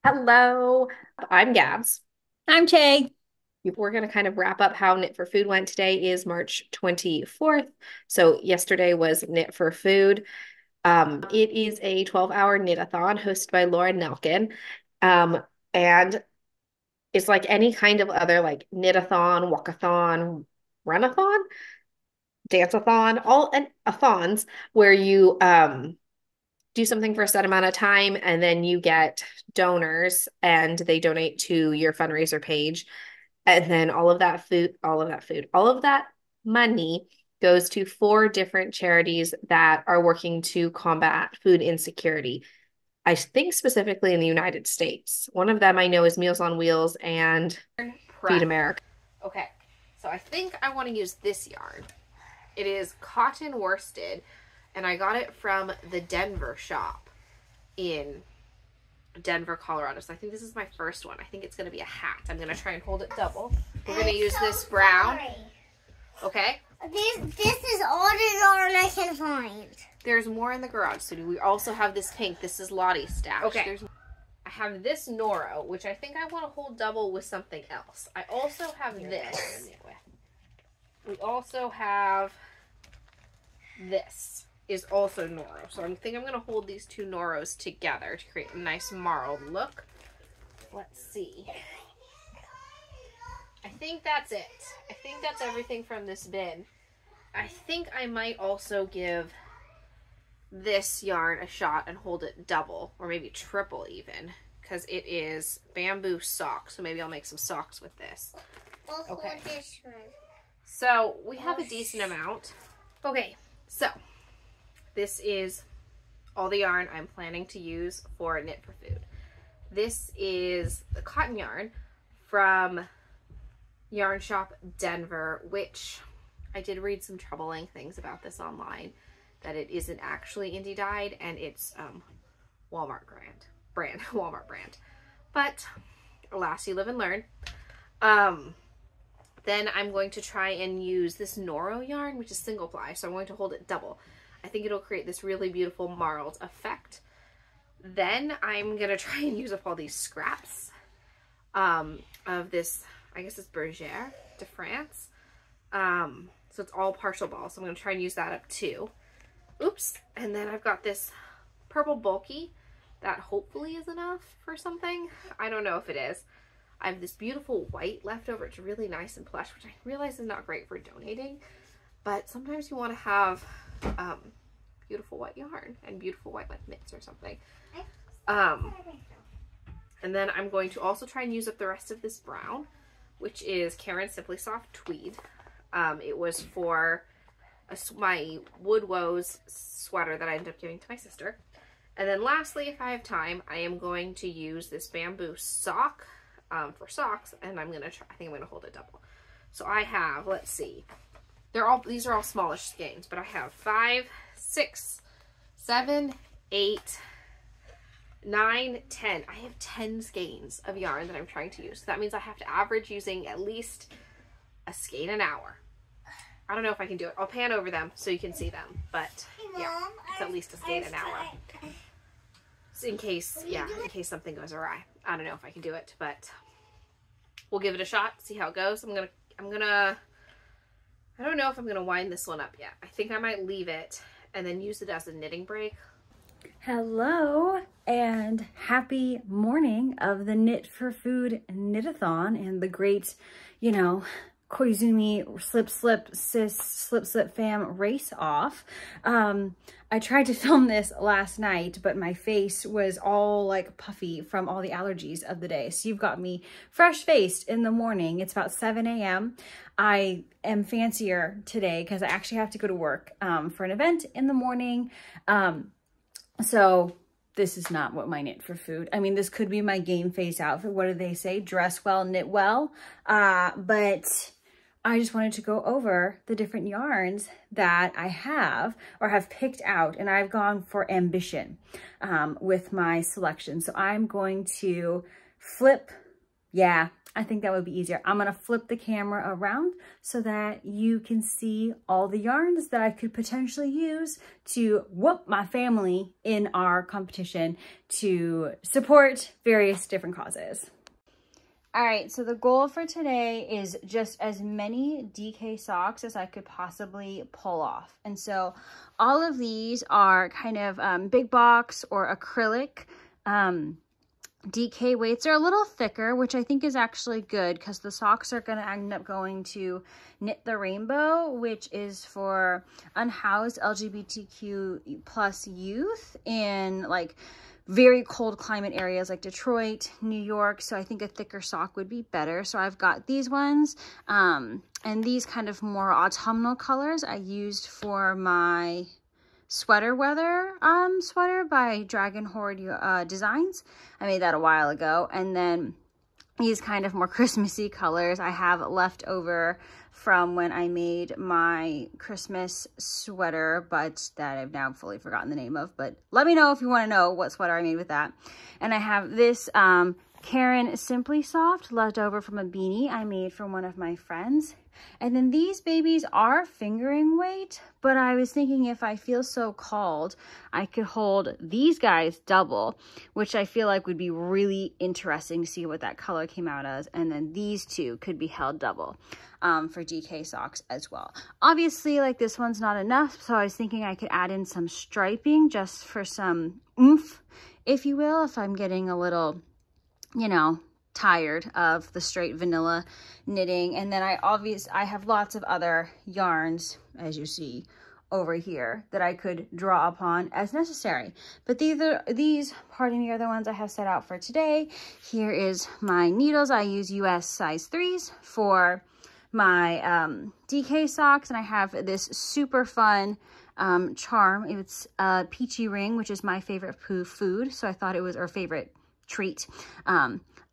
Hello, I'm Gabs. I'm Tay. We're going to kind of wrap up how Knit for Food went. Today is March 24th. So yesterday was Knit for Food. It is a 12-hour knit-a-thon hosted by Laura Nelkin. Um, and it's like any kind of other like knit-a-thon, walk-a-thon, run-a-thon, dance-a-thon, all and a-thons where you do something for a set amount of time and then you get donors and they donate to your fundraiser page. And then all of that money goes to four different charities that are working to combat food insecurity. I think specifically in the United States. One of them I know is Meals on Wheels and Feed Prep. America. Okay, so I think I want to use this yarn. It is cotton worsted, and I got it from the Denver shop in Denver, Colorado. So I think this is my first one. I think it's going to be a hat. I'm going to try and hold it double. We're going to use this brown. Okay? This is all the yarn I can find. There's more in the garage, Sudie. We also have this pink. This is Lottie's stash. Okay. I have this Noro, which I think I want to hold double with something else. I also have this. We also have this is also Noro. So I think I'm going to hold these two Noros together to create a nice marled look. Let's see. I think that's it. I think that's everything from this bin. I think I might also give this yarn a shot and hold it double or maybe triple even, because it is bamboo socks. So maybe I'll make some socks with this. Okay. So we have a decent amount. Okay, so this is all the yarn I'm planning to use for Knit for Food. This is the cotton yarn from Yarn Shop Denver, which I did read some troubling things about this online, that it isn't actually indie dyed and it's Walmart brand, Walmart brand. But alas, you live and learn. Then I'm going to try and use this Noro yarn, which is single ply, so I'm going to hold it double. I think it'll create this really beautiful marled effect. Then I'm gonna try and use up all these scraps of this, I guess it's Bergère de France. So it's all partial balls, so I'm gonna try and use that up too. Oops, and then I've got this purple bulky that hopefully is enough for something. I don't know if it is. I have this beautiful white left over. It's really nice and plush, which I realize is not great for donating, but sometimes you want to have beautiful white yarn and beautiful white like knits or something. And then I'm going to also try and use up the rest of this brown, which is Karen Simply Soft Tweed. It was for my Wood Woes sweater that I ended up giving to my sister. And then lastly, if I have time, I am going to use this bamboo sock for socks, and I'm gonna try, I think I'm gonna hold it double. So I have, let's see, these are all smallish skeins, but I have 5, 6, 7, 8, 9, 10. I have 10 skeins of yarn that I'm trying to use. So that means I have to average using at least a skein an hour. I don't know if I can do it. I'll pan over them so you can see them, but yeah, it's at least a skein an hour. So in case something goes awry. I don't know if I can do it, but we'll give it a shot, see how it goes. I don't know if I'm gonna wind this one up yet. I think I might leave it and then use it as a knitting break. Hello and happy morning of the Knit for Food Knit-a-thon and the great, Koizumi slip fam race off. I tried to film this last night, but my face was all like puffy from all the allergies of the day. So you've got me fresh faced in the morning. It's about 7 a.m. I am fancier today because I actually have to go to work for an event in the morning. So this is not what my Knit for Food. I mean, this could be my game face outfit. What do they say? Dress well, knit well. But I just wanted to go over the different yarns that I have or have picked out, and I've gone for ambition with my selection. So I'm going to flip Yeah, I think that would be easier. I'm gonna flip the camera around so that you can see all the yarns that I could potentially use to whoop my family in our competition to support various different causes. All right, so the goal for today is just as many DK socks as I could possibly pull off. And so all of these are kind of big box or acrylic DK weights. Are a little thicker, which I think is actually good because the socks are going to end up going to Knit the Rainbow, which is for unhoused LGBTQ plus youth in like very cold climate areas like Detroit, New York. So I think a thicker sock would be better. So I've got these ones and these kind of more autumnal colors I used for my sweater weather sweater by Dragon Horde Designs. I made that a while ago. And then these kind of more Christmassy colors I have left over from when I made my Christmas sweater, but that I've now fully forgotten the name of. But let me know if you want to know what sweater I made with that. And I have this Karen Simply Soft left over from a beanie I made for one of my friends. And then these babies are fingering weight, but I was thinking if I feel so called, I could hold these guys double, which I feel like would be really interesting to see what that color came out as. And then these two could be held double for DK socks as well. Obviously, like this one's not enough, so I was thinking I could add in some striping just for some oomph, if you will, if I'm getting a little, you know, tired of the straight vanilla knitting. And then I have lots of other yarns, as you see over here, that I could draw upon as necessary. But these, pardon me, are the ones I have set out for today. Here is my needles. I use US size 3s for my DK socks, and I have this super fun charm. It's a peachy ring, which is my favorite food, so I thought it was our favorite treat.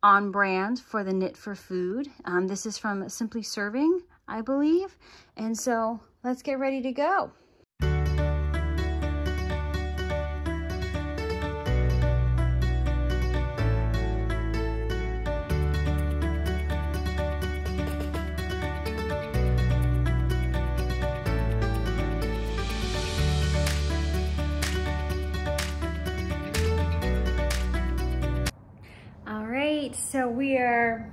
On brand for the Knit for Food. This is from Simply Serving, I believe. And so let's get ready to go. So we are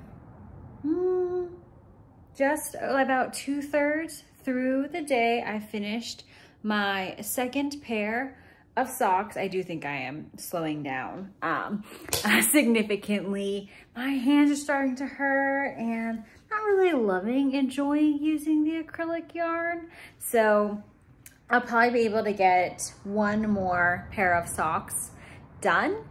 just about 2/3 through the day. I finished my second pair of socks. I do think I am slowing down significantly. My hands are starting to hurt and not really enjoying using the acrylic yarn. So I'll probably be able to get one more pair of socks done.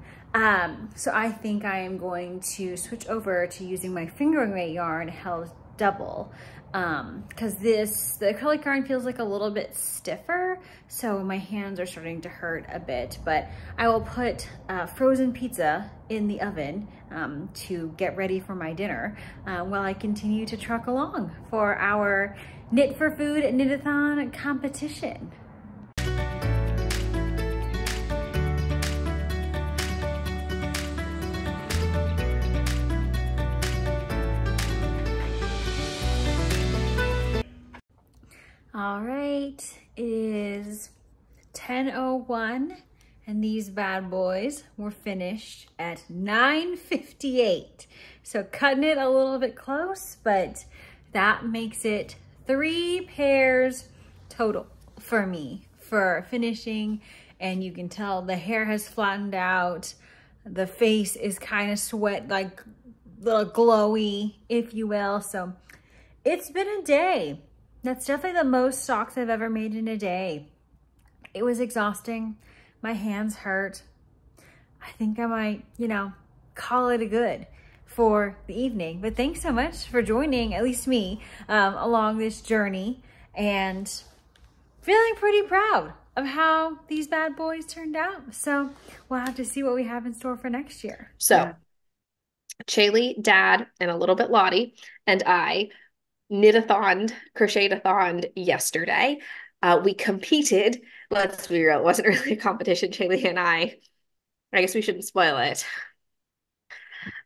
So I think I am going to switch over to using my fingering weight yarn held double, because the acrylic yarn feels like a little bit stiffer, so my hands are starting to hurt a bit. But I will put frozen pizza in the oven to get ready for my dinner while I continue to truck along for our Knit for Food Knit-a-thon competition. All right, it is 10:01 and these bad boys were finished at 9:58. So cutting it a little bit close, but that makes it 3 pairs total for me for finishing. And you can tell the hair has flattened out. The face is kind of sweat, like little glowy, if you will. So it's been a day. That's definitely the most socks I've ever made in a day. It was exhausting. My hands hurt. I think I might, call it a good for the evening. But thanks so much for joining, at least me, along this journey. And feeling pretty proud of how these bad boys turned out. So we'll have to see what we have in store for next year. So Chaylee, Dad, and a little bit Lottie, and I knit-a-thon, crochet-a-thon yesterday. We competed. Let's be real, it wasn't really a competition. Chaylee and I guess we shouldn't spoil it.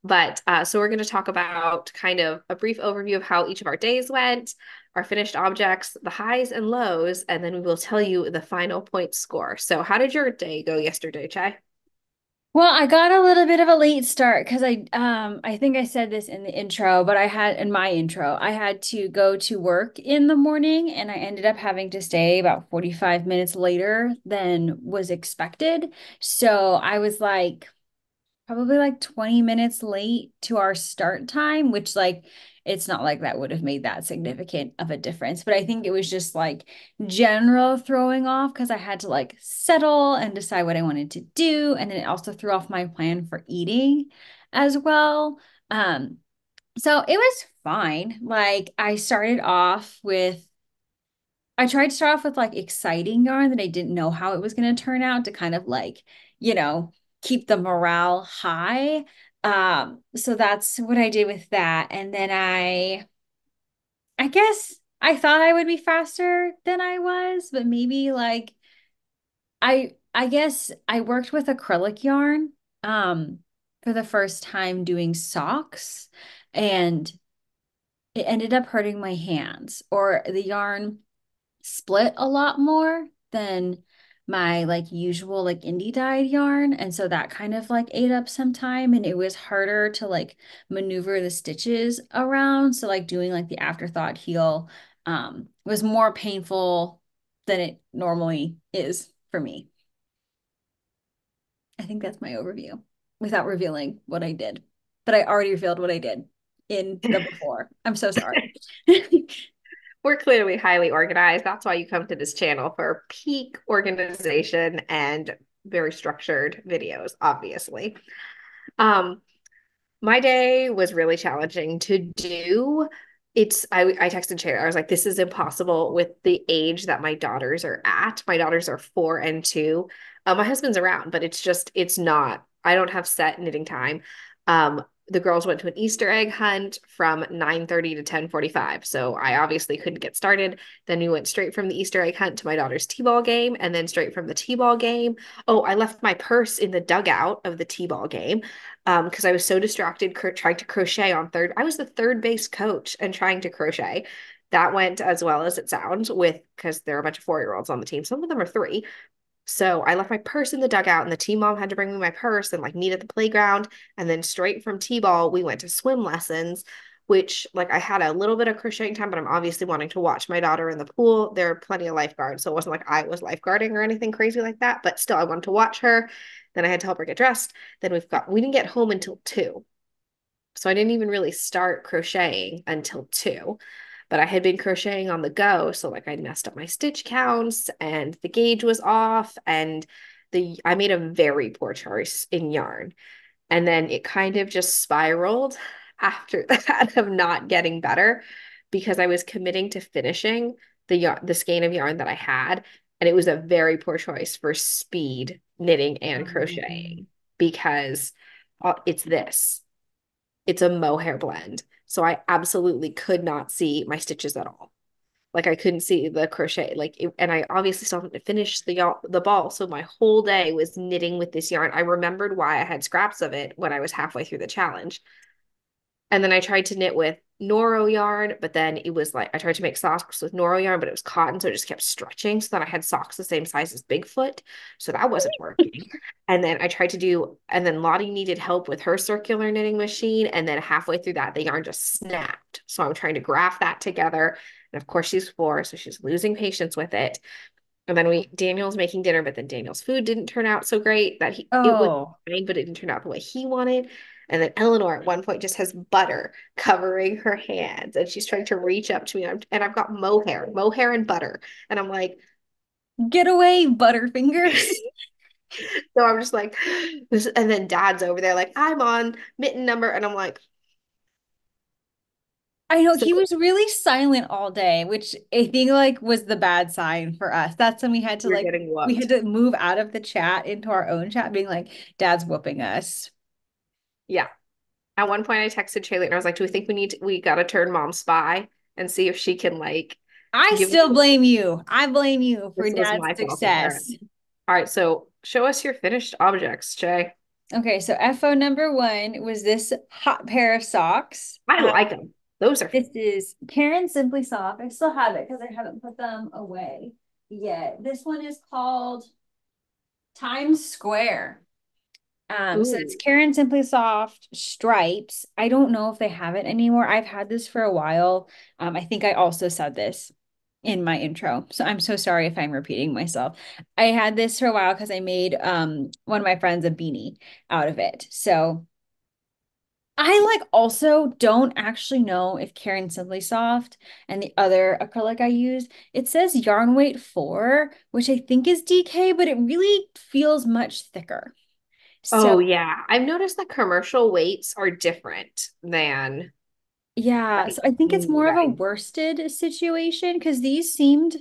But so we're going to talk about kind of a brief overview of how each of our days went, our finished objects, the highs and lows, and then we will tell you the final point score. So how did your day go yesterday, Chai? Well, I got a little bit of a late start because I think I said this in the intro, but I had in my intro, I had to go to work in the morning and I ended up having to stay about 45 minutes later than was expected. So I was like probably like 20 minutes late to our start time, which like it's not like that would have made that significant of a difference. But I think it was just like general throwing off because I had to like settle and decide what I wanted to do. And then it also threw off my plan for eating as well. Um, so it was fine. Like I tried to start off with like exciting yarn that I didn't know how it was going to turn out to kind of like, you know, keep the morale high. So that's what I did with that. And then I guess I thought I would be faster than I was, but maybe like I guess I worked with acrylic yarn for the first time doing socks and it ended up hurting my hands or the yarn split a lot more than my like usual like indie dyed yarn, and so that kind of like ate up some time and it was harder to like maneuver the stitches around, so like doing like the afterthought heel was more painful than it normally is for me. I think that's my overview without revealing what I did, but I already revealed what I did in the before. I'm so sorry. We're clearly highly organized. That's why you come to this channel for peak organization and very structured videos, obviously. Um, My day was really challenging to do. I texted Taylor. I was like, this is impossible with the age that my daughters are at. My daughters are 4 and 2. My husband's around, but it's not. I don't have set knitting time. The girls went to an Easter egg hunt from 9:30 to 10:45. So I obviously couldn't get started. Then we went straight from the Easter egg hunt to my daughter's T-ball game, and then straight from the T-ball game. Oh, I left my purse in the dugout of the T-ball game because I was so distracted trying to crochet on third. I was the third base coach and trying to crochet. That went as well as it sounds with because there are a bunch of 4-year-olds on the team. Some of them are 3. So I left my purse in the dugout and the team mom had to bring me my purse and like meet at the playground. And then straight from T-ball, we went to swim lessons, which like I had a little bit of crocheting time, but I'm obviously wanting to watch my daughter in the pool. There are plenty of lifeguards. So it wasn't like I was lifeguarding or anything crazy like that, but still I wanted to watch her. Then I had to help her get dressed. Then we didn't get home until 2. So I didn't even really start crocheting until 2, but I had been crocheting on the go. So like I messed up my stitch counts and the gauge was off and I made a very poor choice in yarn. And then it kind of just spiraled after that of not getting better because I was committing to finishing the skein of yarn that I had. And it was a very poor choice for speed knitting and crocheting because it's this. It's a mohair blend. So I absolutely could not see my stitches at all. Like I couldn't see the crochet, and I obviously still haven't finished the ball. So my whole day was knitting with this yarn. I remembered why I had scraps of it when I was halfway through the challenge. And then I tried to knit with Noro yarn, but then it was like I tried to make socks with Noro yarn, but it was cotton, so it just kept stretching. So then I had socks the same size as Bigfoot. So that wasn't working. And then and then Lottie needed help with her circular knitting machine. And then halfway through that, the yarn just snapped. So I'm trying to graph that together. And of course, she's 4, so she's losing patience with it. And then Daniel's making dinner, but then Daniel's food didn't turn out so great that it was Oh, fine, but it didn't turn out the way he wanted. And then Eleanor at one point just has butter covering her hands and she's trying to reach up to me. And I've got mohair and butter. And I'm like, get away, Butterfingers. so I'm just like, this, and then dad's over there, like, I'm on mitten number. And I'm like, I know so he was really silent all day, which I think like was the bad sign for us. That's when you're getting we had whooped. to move out of the chat into our own chat, being like, Dad's whooping us. Yeah. At one point I texted Shaylee and I was like, do we think we got to turn mom spy and see if she can like I give still blame you. I blame you for this was Dad's my fault success. apparently. All right, so show us your finished objects, Jay. Okay, so FO number one was this hot pair of socks. I like them. Those are This is Karen Simply Soft. I still have it because I haven't put them away yet. This one is called Times Square. So it's ooh. Karen Simply Soft stripes. I don't know if they have it anymore. I've had this for a while. I think I also said this in my intro. So I'm so sorry if I'm repeating myself. I had this for a while because I made one of my friends a beanie out of it. So I like also don't actually know if Karen Simply Soft and the other acrylic I used, it says yarn weight 4, which I think is DK, but it really feels much thicker. So Oh yeah. I've noticed that commercial weights are different than yeah, like so I think it's you more of a guys. worsted situation because these seemed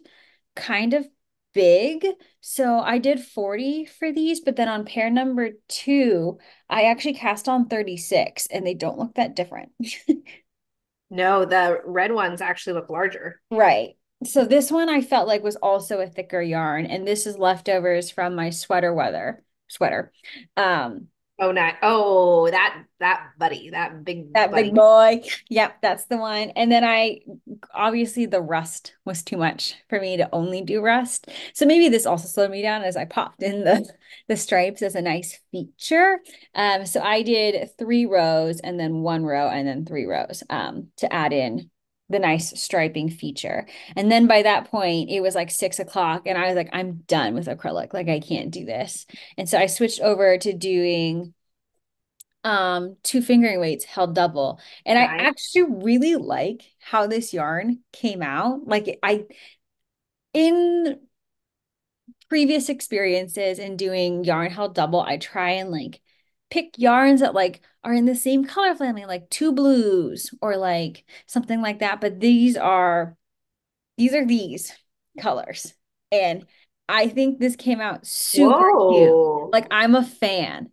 kind of big. So I did 40 for these, but then on pair number two, I actually cast on 36 and they don't look that different. No, the red ones actually look larger. Right. So this one I felt like was also a thicker yarn, and this is leftovers from my sweater. Um, Oh, not oh that buddy, that big That big buddy. boy. Yep, that's the one. And then I obviously the rust was too much for me to only do rust. So maybe this also slowed me down as I popped in the stripes as a nice feature. So I did 3 rows and then 1 row and then 3 rows to add in the nice striping feature. And then by that point, it was like 6 o'clock, and I was like, I'm done with acrylic. Like I can't do this. And so I switched over to doing two fingering weights held double, and I Nice. actually really like how this yarn came out. Like I in previous experiences in doing yarn held double, I try and like pick yarns that like are in the same color family, like two blues or like something like that, but these colors. And I think this came out super cute. Whoa. Like I'm a fan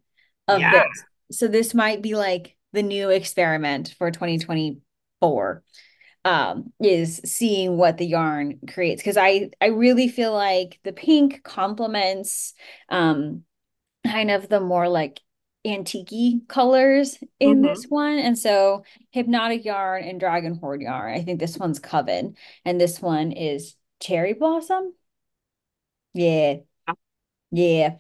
of Yeah. this. So this might be like the new experiment for 2024, is seeing what the yarn creates. Because I really feel like the pink complements um kind of the more like antique colors in this Hmm. one. And so Hypnotic Yarn and Dragon Horde Yarn, I think this one's Coven and this one is Cherry Blossom. Yeah. Yeah.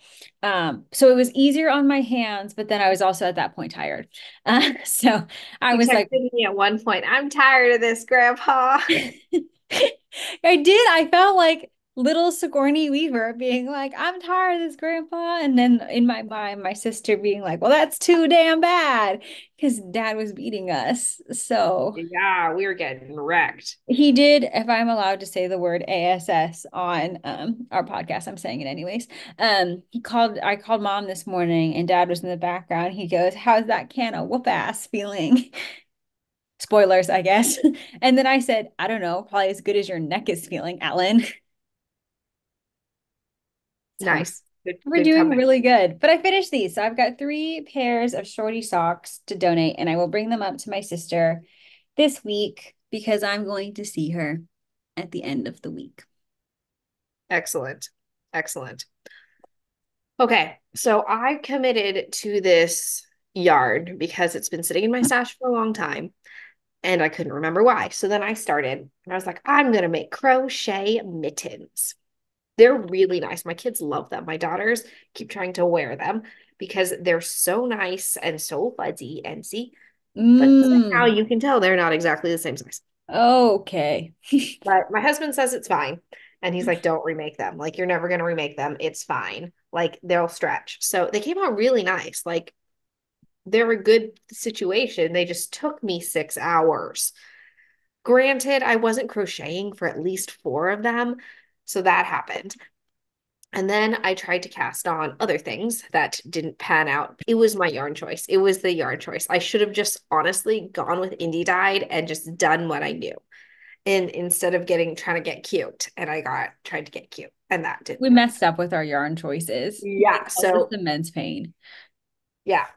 So it was easier on my hands, but then I was also at that point tired. So I You was like, texted me at one point, I'm tired of this, Grandpa. I did. I felt like little Sigourney Weaver being like, I'm tired of this, Grandpa. And then in my mind, my sister being like, well, that's too damn bad because dad was beating us. So Yeah, we were getting wrecked. he did, if I'm allowed to say the word ASS on our podcast, I'm saying it anyways. I called mom this morning and dad was in the background. He goes, how's that can of whoop ass feeling? Spoilers, I guess. And then I said, I don't know, probably as good as your neck is feeling, Ellen. So Nice. Good, we're good doing comeback. really good. But I finished these. So I've got 3 pairs of shorty socks to donate, and I will bring them up to my sister this week because I'm going to see her at the end of the week. Excellent. Excellent. Okay, so I committed to this yard because it's been sitting in my stash for a long time and I couldn't remember why. So then I started and I was like, I'm gonna make crochet mittens. They're really nice. My kids love them. My daughters keep trying to wear them because they're so nice and so fuzzy and see, but somehow Mm, you can tell they're not exactly the same size. okay. But my husband says it's fine. And he's like, don't remake them. Like, you're never going to remake them. It's fine. Like, they'll stretch. So they came out really nice. Like, they're a good situation. They just took me 6 hours. Granted, I wasn't crocheting for at least 4 of them. So that happened. And then I tried to cast on other things that didn't pan out. It was my yarn choice. It was the yarn choice. I should have just honestly gone with indie dyed and just done what I knew. And instead of getting trying to get cute, and I got tried to get cute, and that We didn't work. messed up with our yarn choices. It Yeah. caused us So immense pain. yeah.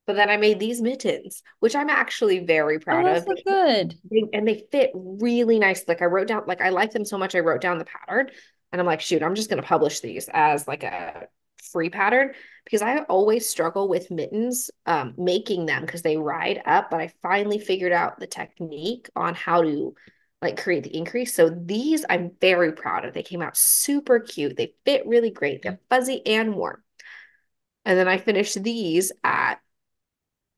But then I made these mittens, which I'm actually very Oh, proud that's of. so good. And they fit really nice. Like I wrote down, like I like them so much, I wrote down the pattern, and I'm like, shoot, I'm just gonna publish these as like a free pattern because I always struggle with mittens making them because they ride up, but I finally figured out the technique on how to like create the increase. So these I'm very proud of. They came out super cute. They fit really great. They're fuzzy and warm. And then I finished these at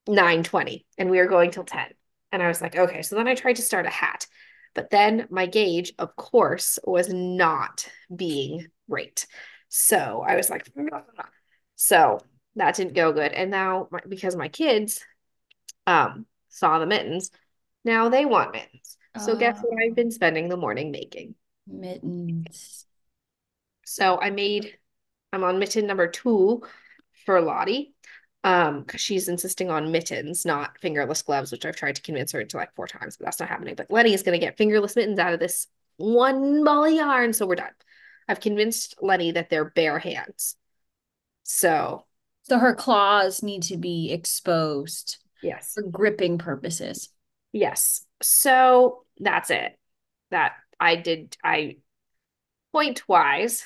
9:20 and we were going till 10. And I was like, okay. So then I tried to start a hat. But then my gauge, of course, was not being right. So I was like, so that didn't go good. And now because my kids saw the mittens, now they want mittens. So guess Uh, what I've been spending the morning making? mittens. So I'm on mitten number 2 for Lottie. Because she's insisting on mittens, not fingerless gloves, which I've tried to convince her to like 4 times, but that's not happening. But Lenny is gonna get fingerless mittens out of this one ball of yarn, so we're done. I've convinced Lenny that they're bare hands. So So her claws need to be exposed yes. for gripping purposes. Yes. So that's it. That I point wise,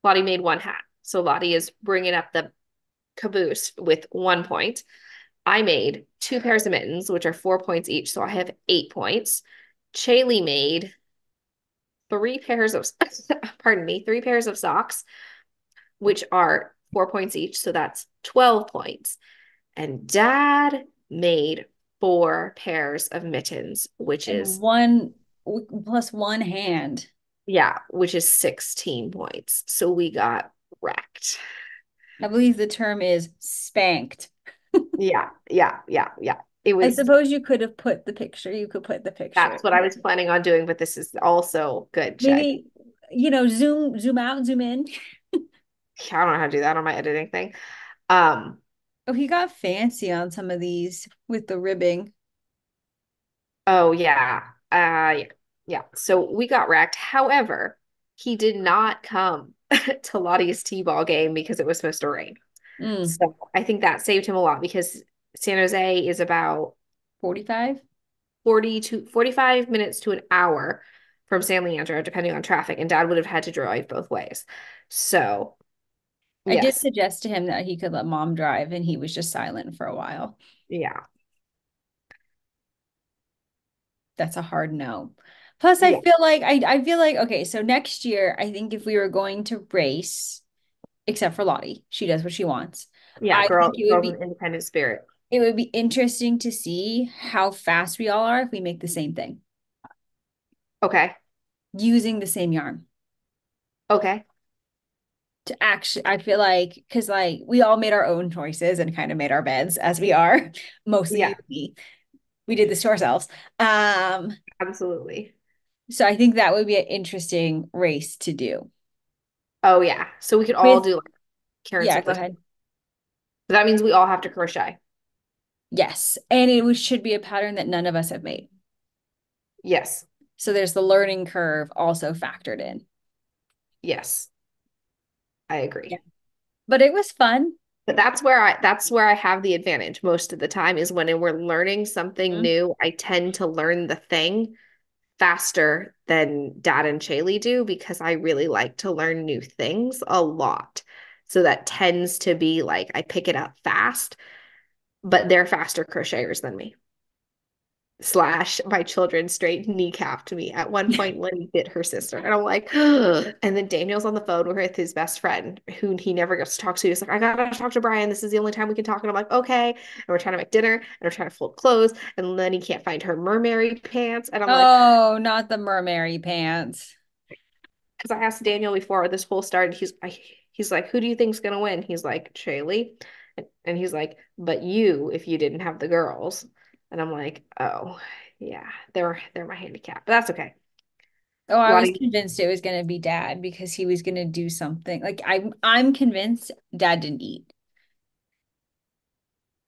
Lottie made one hat. So Lottie is bringing up the caboose with 1 point. I made 2 pairs of mittens, which are 4 points each. So I have 8 points. Chaylee made 3 pairs of, pardon me, 3 pairs of socks, which are 4 points each. So that's 12 points. And Dad made 4 pairs of mittens, which And is, one plus one hand. yeah, which is 16 points. So we got wrecked. I believe the term is spanked. Yeah, yeah, yeah, yeah. It I was, suppose you could have put the picture. You could put the picture. that's what I was planning on doing, but this is also good, Shay. Maybe, zoom out, zoom in. I don't know how to do that on my editing thing. Um, Oh, he got fancy on some of these with the ribbing. oh yeah. Yeah. Yeah. So we got wrecked. However, he did not come to Lottie's T-ball game because it was supposed to rain. Mm, So I think that saved him a lot because San Jose is about 45. 40 to 45 minutes to an hour from San Leandro, depending on traffic, and Dad would have had to drive both ways. So I did yes. suggest to him that he could let mom drive, and he was just silent for a while. Yeah. That's a hard no. Plus, I Yeah. feel like I feel like okay, so next year, I think if we were going to race, except for Lottie, she does what she wants. Yeah. I think Girls an independent spirit. it would be interesting to see how fast we all are if we make the same thing Okay. using the same yarn. Okay. To actually, I feel like because like we all made our own choices and kind of made our beds as we are, Yeah. mostly we did this to ourselves. Um, Absolutely. so I think that would be an interesting race to do. Oh yeah. So we could all With do like Karen Yeah, go Simpler. ahead. But that means we all have to crochet. Yes, and should be a pattern that none of us have made. Yes. So there's the learning curve also factored in. Yes. I Yeah. agree. But it was fun. But that's where I have the advantage most of the time is when we're learning something Mhm. new, I tend to learn the thing faster than Dad and Shaylee do because I really like to learn new things a lot. So that tends to be like I pick it up fast, but they're faster crocheters than me. Slash, my children straight kneecapped me. At one point, Lenny bit her sister. And I'm like, ugh. And then Daniel's on the phone with his best friend, who he never gets to talk to. He's like, I gotta talk to Brian. This is the only time we can talk. And I'm like, okay. And we're trying to make dinner and we're trying to fold clothes. And Lenny can't find her mermaid pants. And I'm like, Oh, not the mermaidy pants. because I asked Daniel before this whole started, he's like, who do you think's gonna win? He's like, Shaylee. And he's like, but you, if you didn't have the girls. And I'm like, oh, yeah, they're my handicap. But that's okay. Oh, I was Lottie, convinced it was going to be dad because he was going to do something. Like I'm convinced dad didn't eat.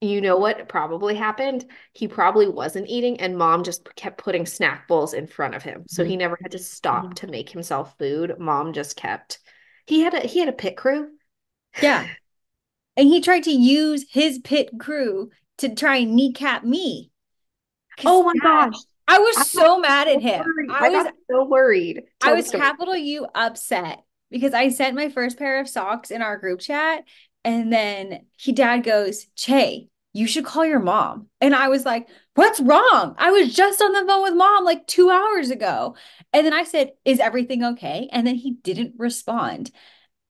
you know what probably happened? He probably wasn't eating, and mom just kept putting snack bowls in front of him. So he Mhm. never had to stop to make himself food. Mom just kept he had a pit crew. Yeah. And he tried to use his pit crew to try and kneecap me. Because Oh my gosh. I was I got so mad at so him. worried. I got so worried. I Tell the was story. capital U upset because I sent my first pair of socks in our group chat, and then dad goes, Che, you should call your mom. And I was like, what's wrong? I was just on the phone with mom like 2 hours ago. And then I said, is everything okay? And then he didn't respond.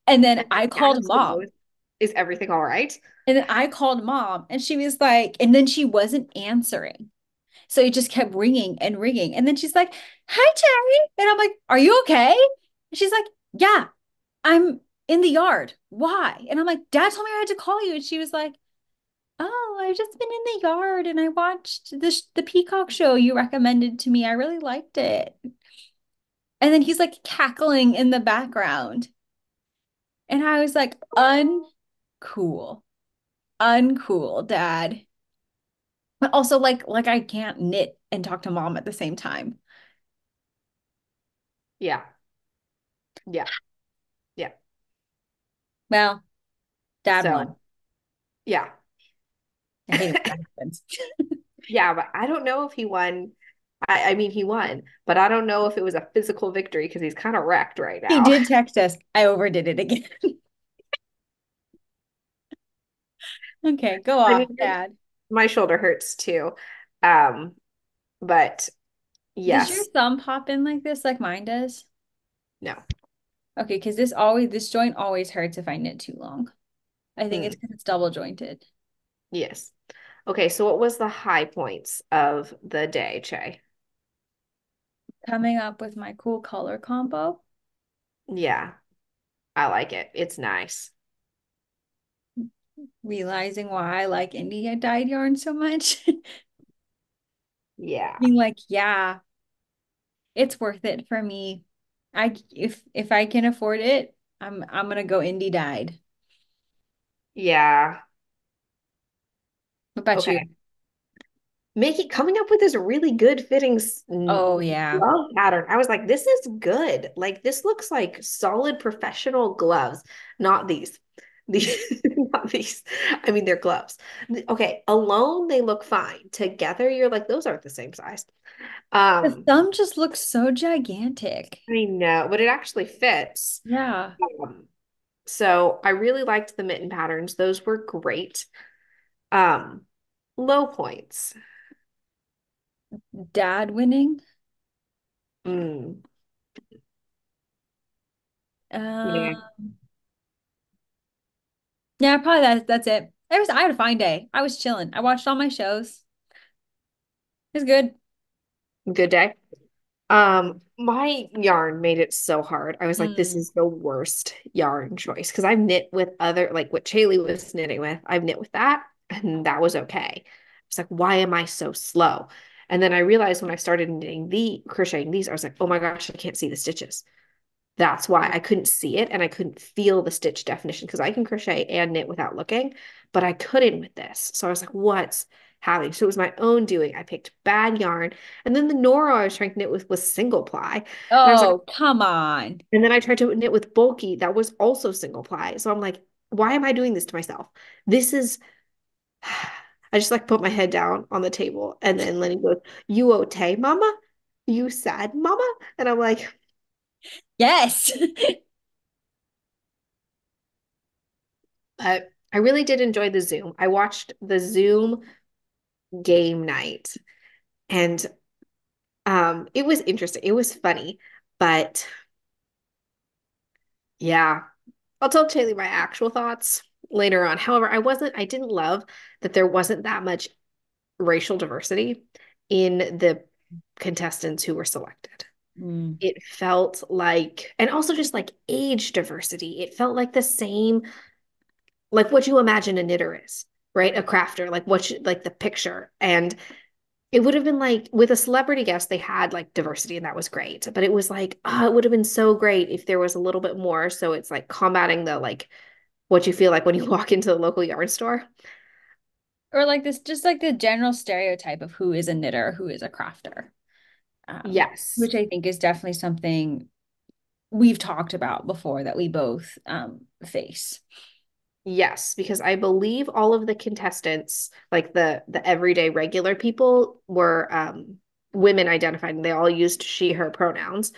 And then And I he called asked him, mom. is everything all right? And then I called mom, and she was like, and then she wasn't answering. So it just kept ringing and ringing. And then she's like, hi, Cherry. And I'm like, are you okay? And she's like, yeah, I'm in the yard. Why? And I'm like, Dad told me I had to call you. And she was like, oh, I've just been in the yard and I watched the Peacock show you recommended to me. I really liked it. And then he's like cackling in the background. And I was like, uncool. Uncool, Dad. But also like I can't knit and talk to mom at the same time. Yeah. Yeah. Yeah. Well, Dad won. So, yeah. I hate it when that happens. Yeah, but I don't know if he won. I mean, he won, but I don't know if it was a physical victory because he's kind of wrecked right He now. did text us. I overdid it again. Okay, go I off, mean, Dad. my shoulder hurts too. Um, but Does your yes, thumb pop in like this, like mine does? no. Okay, because this joint always hurts if I knit too long. I think it's Mm, because it's double jointed. yes. Okay, so what was the high points of the day, Che? Coming up with my cool color combo, Yeah, I like it. It's nice. realizing why I like India dyed yarn so much. Yeah. Being like, yeah, it's worth it for me. If I can afford it, I'm gonna go indie dyed. Yeah. What about you? Okay. Coming up with this really good fitting Oh yeah. glove pattern. I was like, this is good. Like this looks like solid professional gloves, not these. These not these. I mean, they're gloves. Okay, alone they look fine. Together, you're like, those aren't the same size. The Um, thumb just looks so gigantic. I know, but it actually fits. Yeah. Um, so I really liked the mitten patterns. Those were great. Um, low points. Dad winning. Mm, Uh, yeah. yeah, probably that's it. I had a fine day. I was chilling. I watched all my shows. It was good. Good day. My yarn made it so hard. I was like, this Mm. is the worst yarn choice because I've knit with other, like what Shaylee was knitting with. I've knit with that, and that was okay. I was like, why am I so slow? And then I realized when I started crocheting these, I was like, oh my gosh, I can't see the stitches. That's why I couldn't see it and I couldn't feel the stitch definition because I can crochet and knit without looking, but I couldn't with this. So I was like, what's happening? So it was my own doing. I picked bad yarn. And then the Nora I was trying to knit with was single ply. And I was like, Oh, come on. and then I tried to knit with bulky. That was also single ply. So I'm like, why am I doing this to myself? This is, I just like put my head down on the table. And then Lenny goes, you okay, mama? You sad, mama? And I'm like, Yes. but I really did enjoy the Zoom. I watched the Zoom game night and it was interesting. It was funny, but yeah, I'll tell Kaylee my actual thoughts later on. However, I didn't love that there wasn't that much racial diversity in the contestants who were selected. Mm. It felt like, and also just like age diversity. It felt like the same, like what you imagine a knitter is, right? A crafter, like the picture. And it would have been like with a celebrity guest, they had like diversity and that was great. But it was like, oh, it would have been so great if there was a little bit more. So it's like combating the like what you feel like when you walk into the local yarn store. Or like this, just like the general stereotype of who is a knitter, who is a crafter, Yes. which I think is definitely something we've talked about before that we both face. Yes, because I believe all of the contestants, like the everyday regular people, were women identified and they all used she, her pronouns.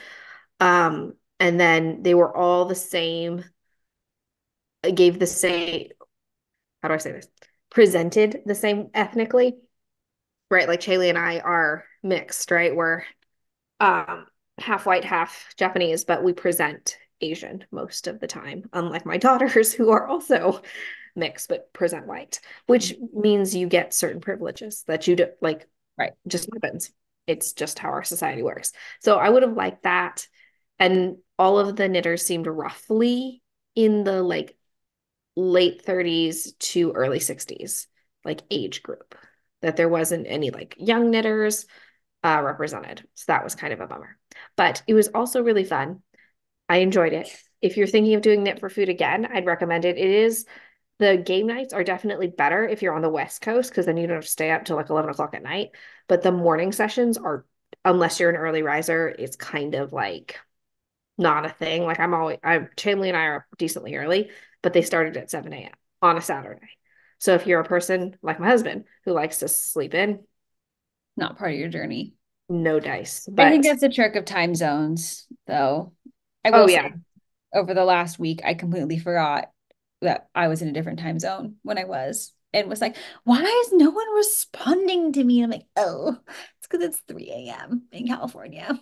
Um, And then they were all the same, gave the same, how do I say this? Presented the same ethnically, right? Like Chaley and I are mixed, right? We're um half white, half Japanese, but we present Asian most of the time, unlike my daughters who are also mixed but present white, which means you get certain privileges that you do like Right. just happens. It's just how our society works. So I would have liked that. And all of the knitters seemed roughly in the like late 30s to early 60s, like age group, that there wasn't any like young knitters represented. So that was kind of a bummer. But it was also really fun. I enjoyed it. If you're thinking of doing Knit for Food again, I'd recommend it. It is the game nights are definitely better if you're on the West Coast because then you don't have to stay up till like 11 o'clock at night. But the morning sessions are, unless you're an early riser, it's kind of like not a thing. Like Chamberlain and I are decently early, but they started at 7 a.m. on a Saturday. So if you're a person like my husband who likes to sleep in, Not part of your journey. no dice. I think But that's a trick of time zones, though. I oh will say yeah, over the last week, I completely forgot that I was in a different time zone when I was and was like, why is no one responding to me? And I'm like, oh, it's because it's 3 a.m. in California.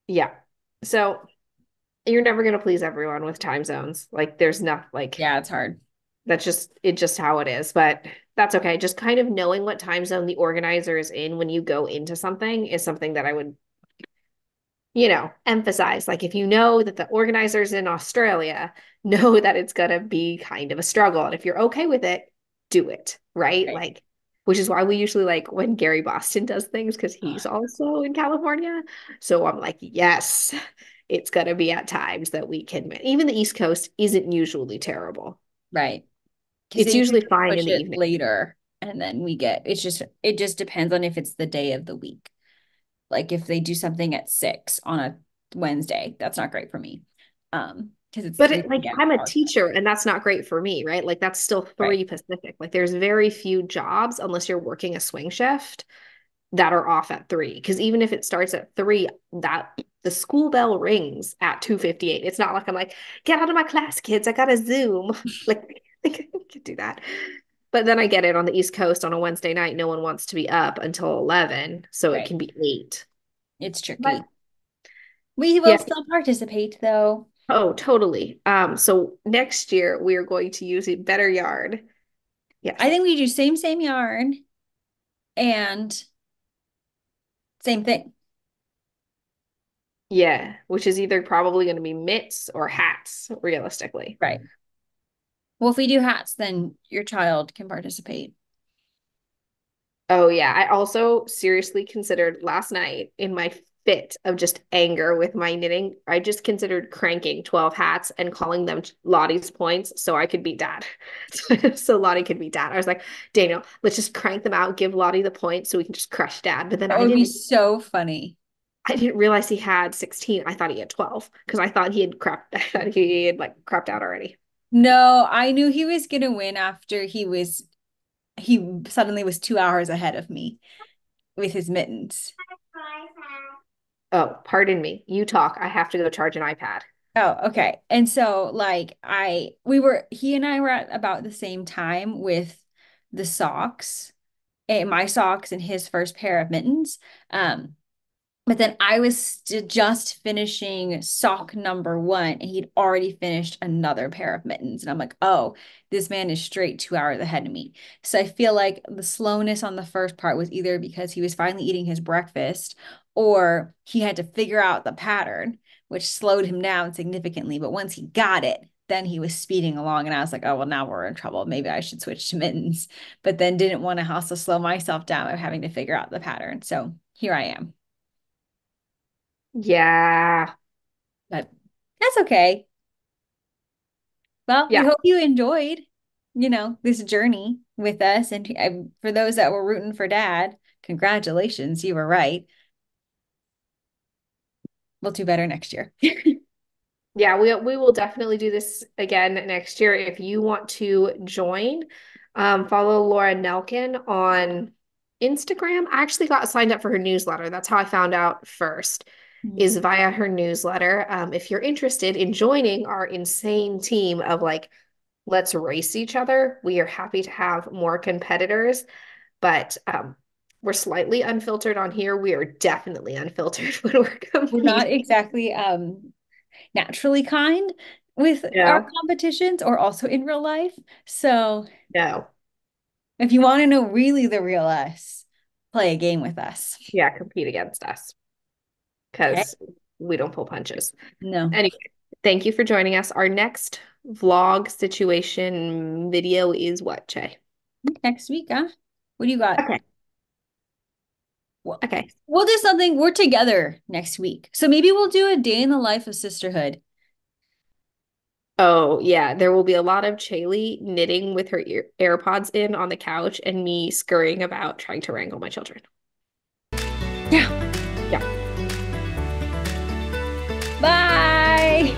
yeah. So you're never gonna please everyone with time zones. Like there's not like Yeah, it's hard. that's just how it is. But that's okay. Just kind of knowing what time zone the organizer is in when you go into something is something that I would emphasize. Like if you know that the organizer's in Australia, know that it's gonna be kind of a struggle. And if you're okay with it, do it, right? Right. Like, which is why we usually like when Gary Boston does things because he's also in California. So I'm like, yes, it's gonna be at times that we can, even the East Coast isn't usually terrible. Right. Because they It's usually usually fine in push the it evening. later and then it just depends on if it's the day of the week. Like if they do something at 6 on a Wednesday, that's not great for me. Because it's But 3 like p.m. I'm a teacher and that's not great for me, right? Like that's still Right. 3 Pacific. Like there's very few jobs unless you're working a swing shift that are off at 3. Because even if it starts at 3, that the school bell rings at 2:58. It's not like I'm like, get out of my class, kids. I got a Zoom. Like I could do that. But then I get it on the East Coast on a Wednesday night. No one wants to be up until 11. So it Right. can be 8. It's But tricky. We will yeah. still participate though. Oh, totally. So next year we are going to use a better yard. I Yes. think we do same yarn and same thing. Yeah, which is either probably going to be mitts or hats, realistically. Right. Well, if we do hats, then your child can participate. Oh, yeah. I also seriously considered last night in my fit of just anger with my knitting, I just considered cranking 12 hats and calling them Lottie's points so I could beat dad. So Lottie could beat dad. I was like, Daniel, let's just crank them out, give Lottie the points so we can just crush dad. But then That I would be didn't so funny. I didn't realize he had 16. I thought he had 12 because I thought he had crapped I thought he had like crapped out already. No, I knew he was gonna win after he suddenly was 2 hours ahead of me with his mittens. Oh, pardon me. You talk. I have to go charge an iPad. Oh, okay. And so like he and I were at about the same time with the socks, my socks and his first pair of mittens. But then I was just finishing sock number one, and he'd already finished another pair of mittens. And I'm like, oh, this man is straight 2 hours ahead of me. So I feel like the slowness on the first part was either because he was finally eating his breakfast or he had to figure out the pattern, which slowed him down significantly. But once he got it, then he was speeding along. And I was like, oh, well, now we're in trouble. Maybe I should switch to mittens. But then didn't want to also slow myself down by having to figure out the pattern. So here I am. Yeah. But that's okay. Well, we Yeah. hope you enjoyed, this journey with us. And for those that were rooting for dad, congratulations, you were right. We'll do better next year. Yeah, we will definitely do this again next year. If you want to join, follow Laura Nelkin on Instagram. I actually got signed up for her newsletter. That's how I found out first. is via her newsletter. If you're interested in joining our insane team of like, let's race each other, we are happy to have more competitors, but we're slightly unfiltered on here. We are definitely unfiltered when we're We're not competing. exactly naturally kind with our No, competitions or also in real life. So no. if you want to know really the real us, play a game with us. Yeah, compete against us Okay. because we don't pull punches. No. Anyway, thank you for joining us. Our next vlog situation video is what, Che? Next week, huh? What do you got? Okay. Well, Okay. we'll do something. We're together next week. So maybe we'll do a day in the life of sisterhood. Oh, yeah. There will be a lot of Chaylee knitting with her AirPods in on the couch and me scurrying about trying to wrangle my children. Yeah. Yeah. Bye.